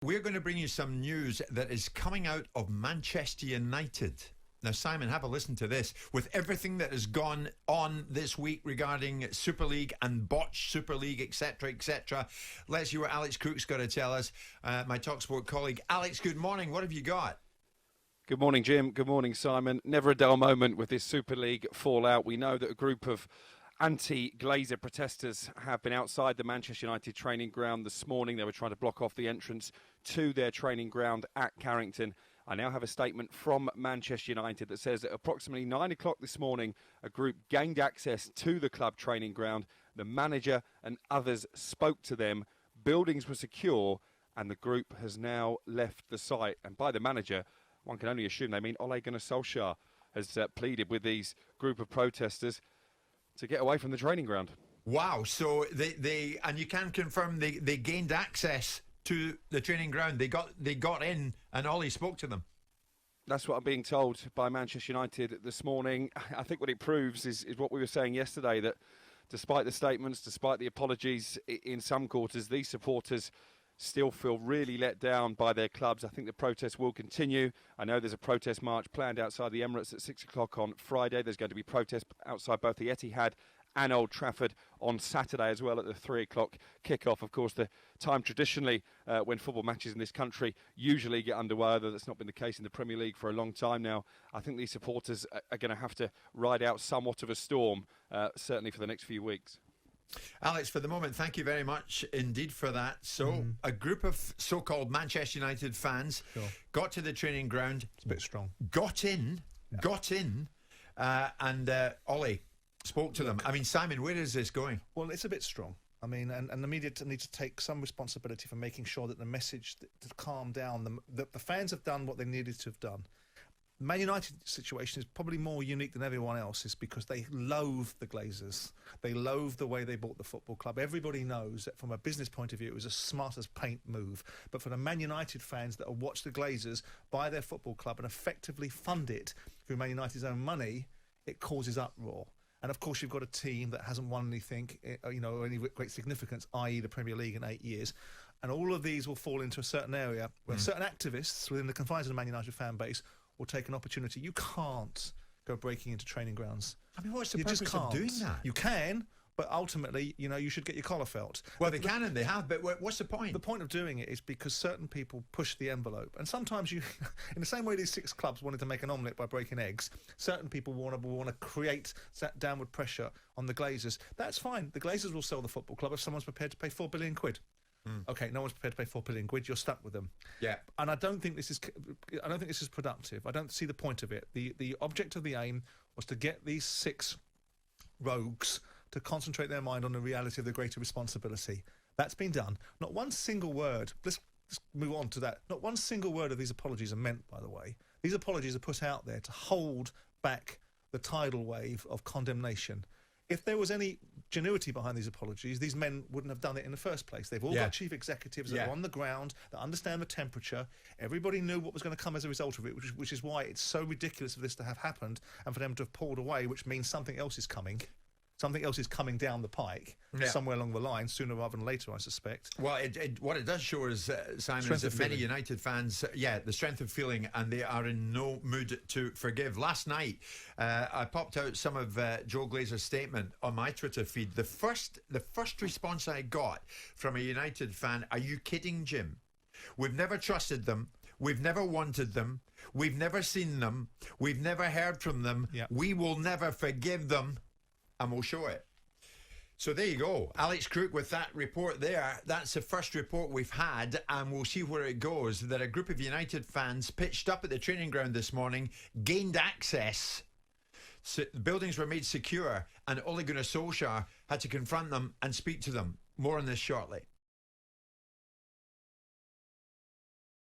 we're going to bring you some news that is coming out of Manchester United. Now, Simon, have a listen to this. With everything that has gone on this week regarding Super League and botched Super League, etc., let's hear what Alex Crook's got to tell us. My talkSPORT colleague. Alex, good morning. What have you got? Good morning, Jim. Good morning, Simon. Never a dull moment with this Super League fallout. We know that a group of anti-Glazer protesters have been outside the Manchester United training ground this morning. They were trying to block off the entrance to their training ground at Carrington. I now have a statement from Manchester United that says at approximately 9 o'clock this morning, a group gained access to the club training ground. The manager and others spoke to them. Buildings were secure, and the group has now left the site. And by the manager, one can only assume they mean Ole Gunnar Solskjaer has pleaded with these group of protesters to get away from the training ground. Wow, so they and you can confirm they gained access to the training ground. They got in and Ollie spoke to them. That's what I'm being told by Manchester United this morning. I think what it proves is what we were saying yesterday, that despite the statements, despite the apologies in some quarters, these supporters still feel really let down by their clubs. I think the protest will continue. I know there's a protest march planned outside the Emirates at 6 o'clock on Friday. There's going to be protests outside both the Etihad and Old Trafford on Saturday as well at the 3 o'clock kickoff. Of course, the time traditionally when football matches in this country usually get underway, although that's not been the case in the Premier League for a long time now. I think these supporters are going to have to ride out somewhat of a storm, certainly for the next few weeks. Alex, for the moment, thank you very much indeed for that. So, a group of so-called Manchester United fans got to the training ground. It's a bit strong. Got in, and Ollie spoke to them. I mean, Simon, where is this going? Well, it's a bit strong. I mean, and the media need to take some responsibility for making sure that the message to calm down. The fans have done what they needed to have done. The Man United situation is probably more unique than everyone else's because they loathe the Glazers. They loathe the way they bought the football club. Everybody knows that from a business point of view, it was a smart as paint move. But for the Man United fans that have watched the Glazers buy their football club and effectively fund it through Man United's own money, it causes uproar. And of course, you've got a team that hasn't won anything, any great significance, i.e. the Premier League in 8 years. And all of these will fall into a certain area where certain activists within the confines of the Man United fan base will take an opportunity. You can't go breaking into training grounds. I mean, what's the purpose of doing that? You can, but ultimately, you should get your collar felt. Well, they can and they have, but what's the point? The point of doing it is because certain people push the envelope. And sometimes in the same way these 6 clubs wanted to make an omelette by breaking eggs, certain people want to create that downward pressure on the Glazers. That's fine. The Glazers will sell the football club if someone's prepared to pay £4 billion. Okay, no one's prepared to pay £4 billion. You're stuck with them. Yeah, and I don't think this is productive. I don't see the point of it. The object of the aim was to get these 6 rogues to concentrate their mind on the reality of the greater responsibility. That's been done. Not one single word. Let's move on to that. Not one single word of these apologies are meant. By the way, these apologies are put out there to hold back the tidal wave of condemnation. If there was any genuity behind these apologies, these men wouldn't have done it in the first place. They've all got chief executives that are on the ground, that understand the temperature. Everybody knew what was going to come as a result of it, which is why it's so ridiculous for this to have happened and for them to have pulled away, which means something else is coming. Something else is coming down the pike somewhere along the line, sooner rather than later, I suspect. Well, what it does show is, Simon, is that many United fans, the strength of feeling, and they are in no mood to forgive. Last night, I popped out some of Joe Glazer's statement on my Twitter feed. The first response I got from a United fan: "Are you kidding, Jim? We've never trusted them. We've never wanted them. We've never seen them. We've never heard from them. We will never forgive them. And we'll show it." So there you go. Alex Crook with that report there. That's the first report we've had, and we'll see where it goes. That a group of United fans pitched up at the training ground this morning, gained access. So the buildings were made secure, and Ole Gunnar Solskjaer had to confront them and speak to them. More on this shortly.